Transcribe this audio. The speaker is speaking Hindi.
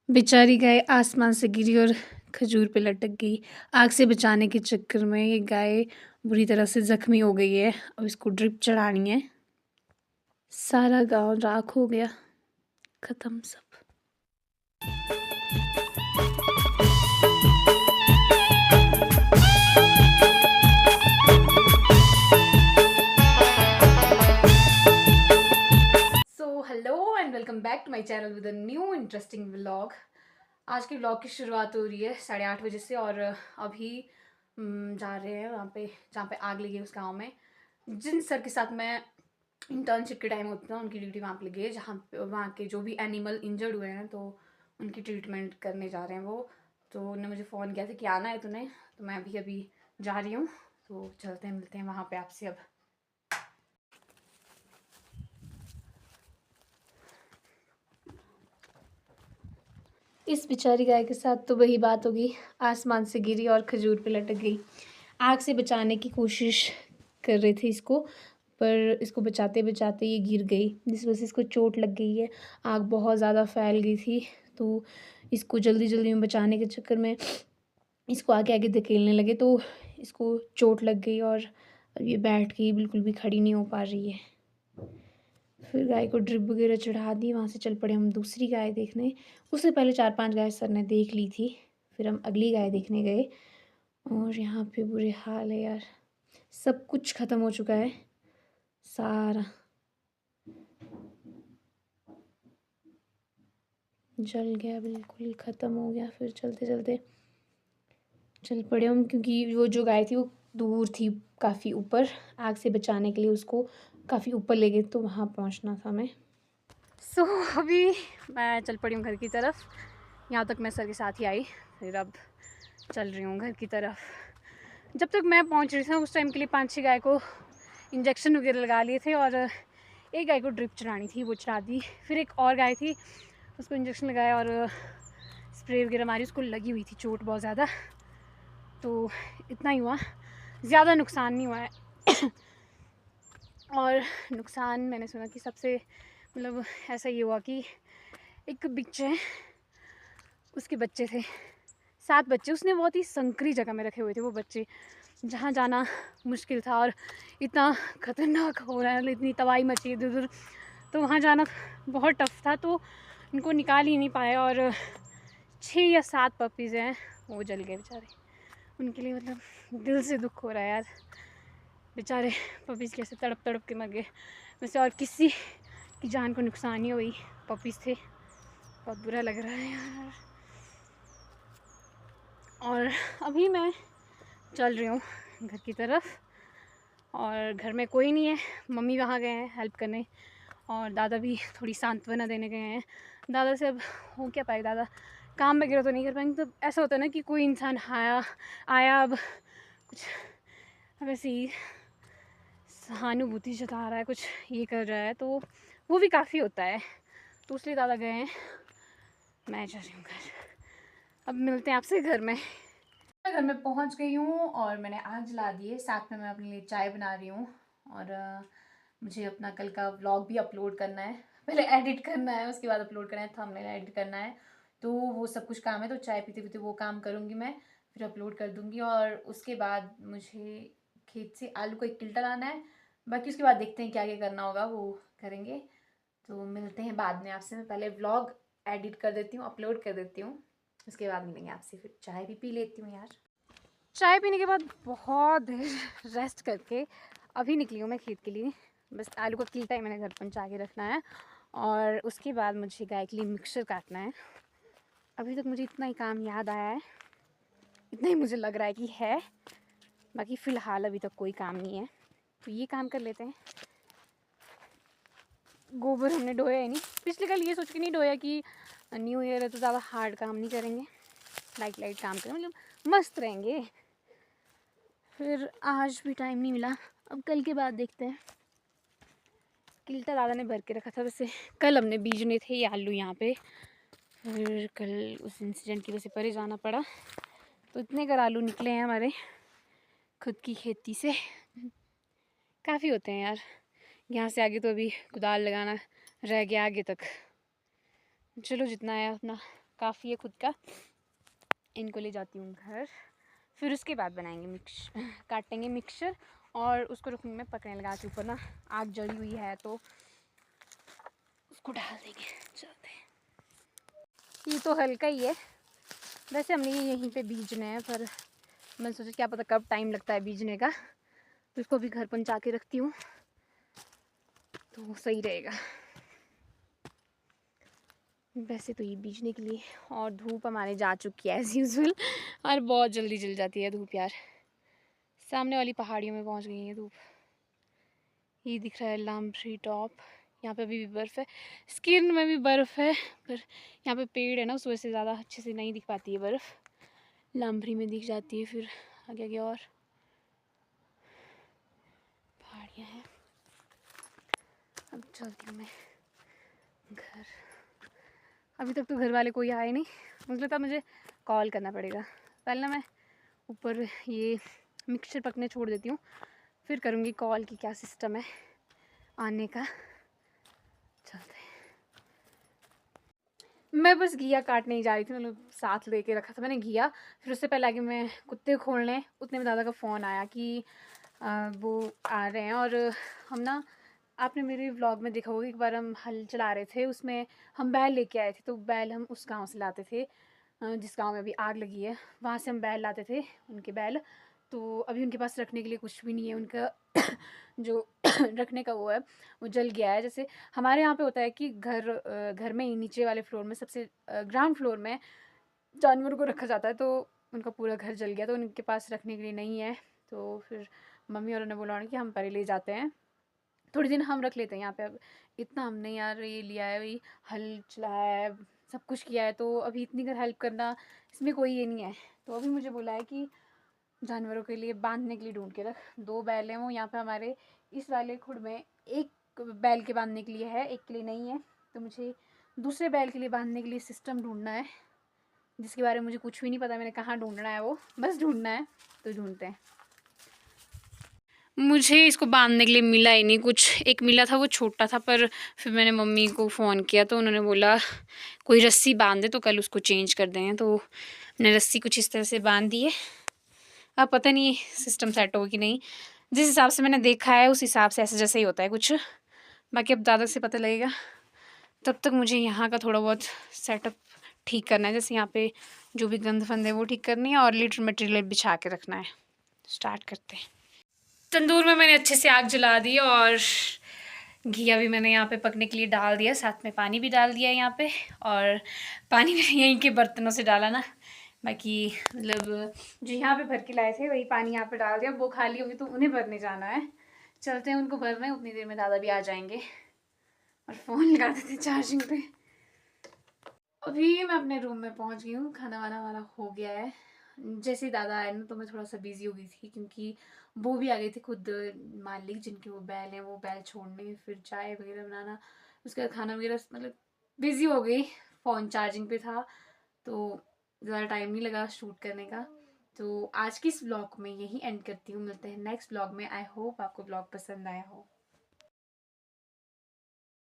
बेचारी गाय आसमान से गिरी और खजूर पे लटक गई। आग से बचाने के चक्कर में ये गाय बुरी तरह से ज़ख्मी हो गई है। अब इसको ड्रिप चढ़ानी है। सारा गांव राख हो गया, ख़त्म सब। So hello and welcome back to my channel with a new interesting vlog. आज के व्लॉग की शुरुआत हो रही है 8:30 बजे से और अभी जा रहे हैं वहाँ पे जहाँ पे आग लगी है उस गाँव में। जिन सर के साथ मैं इंटर्नशिप के टाइम होता है उनकी ड्यूटी वहाँ पे लगी है, जहाँ पे वहाँ के जो भी एनिमल इंजर्ड हुए हैं तो उनकी ट्रीटमेंट करने जा रहे हैं वो। तो उन्होंने मुझे फ़ोन किया था कि आना है तूने, तो मैं भी अभी जा रही हूँ। तो चलते हैं, मिलते हैं वहाँ पे आपसे अब। इस बेचारी गाय के साथ तो वही बात होगी, आसमान से गिरी और खजूर पे लटक गई। आग से बचाने की कोशिश कर रहे थे इसको, पर इसको बचाते बचाते ये गिर गई, जिस वजह से इसको चोट लग गई है। आग बहुत ज़्यादा फैल गई थी, तो इसको जल्दी जल्दी में बचाने के चक्कर में इसको आगे आगे धकेलने लगे, तो इसको चोट लग गई और अब ये बैठ के बिल्कुल भी खड़ी नहीं हो पा रही है। फिर गाय को ड्रिप वगैरह चढ़ा दी, वहाँ से चल पड़े हम दूसरी गाय देखने। उससे पहले 4-5 गाय सर ने देख ली थी, फिर हम अगली गाय देखने गए। और यहाँ पे बुरे हाल है यार, सब कुछ ख़त्म हो चुका है, सारा जल गया, बिल्कुल ख़त्म हो गया। फिर चलते चलते चल पड़े हम, क्योंकि वो जो गाय थी वो दूर थी काफ़ी ऊपर। आग से बचाने के लिए उसको काफ़ी ऊपर ले गए, तो वहाँ पहुँचना था हमें। सो अभी मैं चल पड़ी हूँ घर की तरफ। यहाँ तक मैं सर के साथ ही आई, फिर अब चल रही हूँ घर की तरफ। जब तक मैं पहुँच रही थी उस टाइम के लिए 5-6 गाय को इंजेक्शन वगैरह लगा लिए थे और एक गाय को ड्रिप चढ़ानी थी, वो चढ़ा दी। फिर एक और गाय थी, उसको इंजेक्शन लगाया और स्प्रे वगैरह मारी, उसको लगी हुई थी चोट बहुत ज़्यादा। तो इतना ही हुआ, ज़्यादा नुकसान नहीं हुआ है। और नुकसान मैंने सुना कि सबसे मतलब ऐसा ये हुआ कि एक बिच्चे, उसके बच्चे थे 7 बच्चे। उसने बहुत ही संकरी जगह में रखे हुए थे वो बच्चे, जहाँ जाना मुश्किल था और इतना ख़तरनाक हो रहा है, इतनी तबाही मची इधर उधर, तो वहाँ जाना बहुत टफ था। तो उनको निकाल ही नहीं पाए और 6 या 7 पपीज़ हैं वो जल गए बेचारे। उनके लिए मतलब दिल से दुख हो रहा है यार, बेचारे पपीज़ कैसे तड़प तड़प के मर गए। वैसे और किसी की जान को नुकसान नहीं हुई, पपीज़ थे। बहुत बुरा लग रहा है यार। और अभी मैं चल रही हूँ घर की तरफ और घर में कोई नहीं है, मम्मी वहाँ गए हैं हेल्प करने और दादा भी थोड़ी सांत्वना देने गए हैं। दादा से अब हो क्या पाए, दादा काम वगैरह तो नहीं कर पाएंगे। तो ऐसा होता है ना कि कोई इंसान आया अब कुछ अब ऐसे ही सहानुभूति जता रहा है, कुछ ये कर रहा है, तो वो भी काफ़ी होता है। तो इसलिए दादा गए हैं, मैं जा रही हूँ घर। अब मिलते हैं आपसे घर में। मैं घर में पहुंच गई हूँ और मैंने आग जला दी है, साथ में मैं अपने लिए चाय बना रही हूँ। और मुझे अपना कल का व्लॉग भी अपलोड करना है, पहले एडिट करना है उसके बाद अपलोड करना है, थंबनेल एडिट करना है, तो वो सब कुछ काम है। तो चाय पीते पीते वो काम करूँगी मैं, फिर अपलोड कर दूँगी। और उसके बाद मुझे खेत से आलू का 1 क्विंटल लाना है। बाकी उसके बाद देखते हैं क्या क्या करना होगा, वो करेंगे। तो मिलते हैं बाद में आपसे। मैं पहले व्लॉग एडिट कर देती हूँ, अपलोड कर देती हूँ, उसके बाद मिलेंगे आपसे। फिर चाय भी पी लेती हूँ यार। चाय पीने के बाद बहुत देर रेस्ट करके अभी निकली हूँ मैं खेत के लिए। बस आलू का कीलता ही मैंने घर पहुँचा के रखना है और उसके बाद मुझे गाय के लिए मिक्सचर काटना है। अभी तक मुझे इतना ही काम याद आया है, इतना ही मुझे लग रहा है कि है, बाकी फ़िलहाल अभी तक कोई काम नहीं है, तो ये काम कर लेते हैं। गोबर हमने ढोया ही नहीं, पिछले कल ये सोच के नहीं ढोया कि न्यू ईयर है तो ज़्यादा हार्ड काम नहीं करेंगे, लाइट लाइट काम करें, मतलब मस्त रहेंगे। फिर आज भी टाइम नहीं मिला, अब कल के बाद देखते हैं। किल्टा दादा ने भर के रखा था, वैसे कल हमने बीजने थे ये आलू यहाँ पे, फिर कल उस इंसिडेंट की वजह से परे जाना पड़ा, तो इतने कर आलू निकले हैं हमारे खुद की खेती से। काफ़ी होते हैं यार, यहाँ से आगे तो अभी कुदाल लगाना रह गया आगे तक। चलो जितना है उतना काफ़ी है खुद का। इनको ले जाती हूँ घर, फिर उसके बाद बनाएंगे काटेंगे मिक्सचर और उसको रखूँगी मैं पकने लगा के। ऊपर ना आग जली हुई है तो उसको डाल देंगे। चलते हैं। ये तो हल्का ही है, वैसे हमने ये यहीं पे बीजने हैं, पर मैंने सोचा क्या पता कब टाइम लगता है बीजने का, तो इसको भी घर पहुँचा के रखती हूँ तो सही रहेगा। वैसे तो ये बीजने के लिए, और धूप हमारे जा चुकी है एज़ यूजुअल, और बहुत जल्दी जल जाती है धूप यार। सामने वाली पहाड़ियों में पहुंच गई है धूप। ये दिख रहा है लामबरी टॉप, यहाँ पे अभी भी बर्फ़ है, स्किन में भी बर्फ़ है, पर यहाँ पे पेड़ है ना उस वजह से ज़्यादा अच्छे से नहीं दिख पाती है बर्फ़। लामबरी में दिख जाती है, फिर आगे आगे और पहाड़ियाँ हैं। अब चलती हूँ मैं घर। अभी तक तो घर वाले कोई आए नहीं, मुझे लगता है मुझे कॉल करना पड़ेगा। पहले ना मैं ऊपर ये मिक्सचर पकने छोड़ देती हूँ, फिर करूँगी कॉल की क्या सिस्टम है आने का। चलते हैं। मैं बस घिया काटने ही जा रही थी, मतलब साथ लेके रखा था मैंने घिया। फिर उससे पहले आगे मैं कुत्ते खोलने, उतने में दादा का फ़ोन आया कि वो आ रहे हैं। और हम ना, आपने मेरे व्लॉग में देखा होगा एक बार हम हल चला रहे थे, उसमें हम बैल लेके आए थे। तो बैल हम उस गांव से लाते थे जिस गांव में अभी आग लगी है, वहाँ से हम बैल लाते थे, उनके बैल। तो अभी उनके पास रखने के लिए कुछ भी नहीं है, उनका जो रखने का वो है वो जल गया है। जैसे हमारे यहाँ पे होता है कि घर में ही नीचे वाले फ्लोर में, सबसे ग्राउंड फ्लोर में जानवरों को रखा जाता है, तो उनका पूरा घर जल गया, तो उनके पास रखने के लिए नहीं है। तो फिर मम्मी और उन्होंने बोला कि हम परे ले जाते हैं, थोड़े दिन हम रख लेते हैं यहाँ पे। अब इतना हमने यार ये लिया है, वही हल चलाया है, सब कुछ किया है, तो अभी इतनी कर हेल्प करना इसमें कोई ये नहीं है। तो अभी मुझे बोला है कि जानवरों के लिए बांधने के लिए ढूंढ के रख। 2 बैल हैं वो यहाँ पे हमारे इस वाले खुड में, एक बैल के बांधने के लिए है, एक के लिए नहीं है। तो मुझे दूसरे बैल के लिए बांधने के लिए सिस्टम ढूंढना है, जिसके बारे में मुझे कुछ भी नहीं पता। मैंने कहाँ ढूंढना है, वो बस ढूंढना है, तो ढूंढते हैं। मुझे इसको बांधने के लिए मिला ही नहीं कुछ, एक मिला था वो छोटा था, पर फिर मैंने मम्मी को फ़ोन किया तो उन्होंने बोला कोई रस्सी बांध दे तो कल उसको चेंज कर दें। तो मैंने रस्सी कुछ इस तरह से बांध दी है। अब पता नहीं सिस्टम सेट हो कि नहीं, जिस हिसाब से मैंने देखा है उस हिसाब से ऐसे जैसे ही होता है कुछ, बाकी अब दादा से पता लगेगा। तब तक मुझे यहाँ का थोड़ा बहुत सेटअप ठीक करना है, जैसे यहाँ पे जो भी गंद फंद है वो ठीक करनी है और लीटर मटेरियल बिछा के रखना है। स्टार्ट करते हैं। तंदूर में मैंने अच्छे से आग जला दी और घिया भी मैंने यहाँ पे पकने के लिए डाल दिया, साथ में पानी भी डाल दिया है यहाँ पे। और पानी मैंने यहीं के बर्तनों से डाला ना, बाकी मतलब जो यहाँ पे भर के लाए थे वही पानी यहाँ पे डाल दिया। वो खाली होगी तो उन्हें भरने जाना है, चलते हैं उनको भरना है। उतनी देर में दादा भी आ जाएंगे और फ़ोन लगा देते चार्जिंग पे। अभी मैं अपने रूम में पहुँच गई हूँ, खाना वाना हमारा हो गया है। जैसे ही दादा आए ना तो मैं थोड़ा सा बिज़ी हो गई थी, क्योंकि वो भी आ गई थी खुद, मालिक जिनके वो बैल हैं, वो बैल छोड़ने, फिर चाय वगैरह बनाना, उसके बाद खाना वगैरह, मतलब बिज़ी हो गई। फ़ोन चार्जिंग पे था तो ज़्यादा टाइम नहीं लगा शूट करने का। तो आज की इस व्लॉग में यही एंड करती हूँ, मिलते हैं नेक्स्ट व्लॉग में। आई होप आपको व्लॉग पसंद आया हो।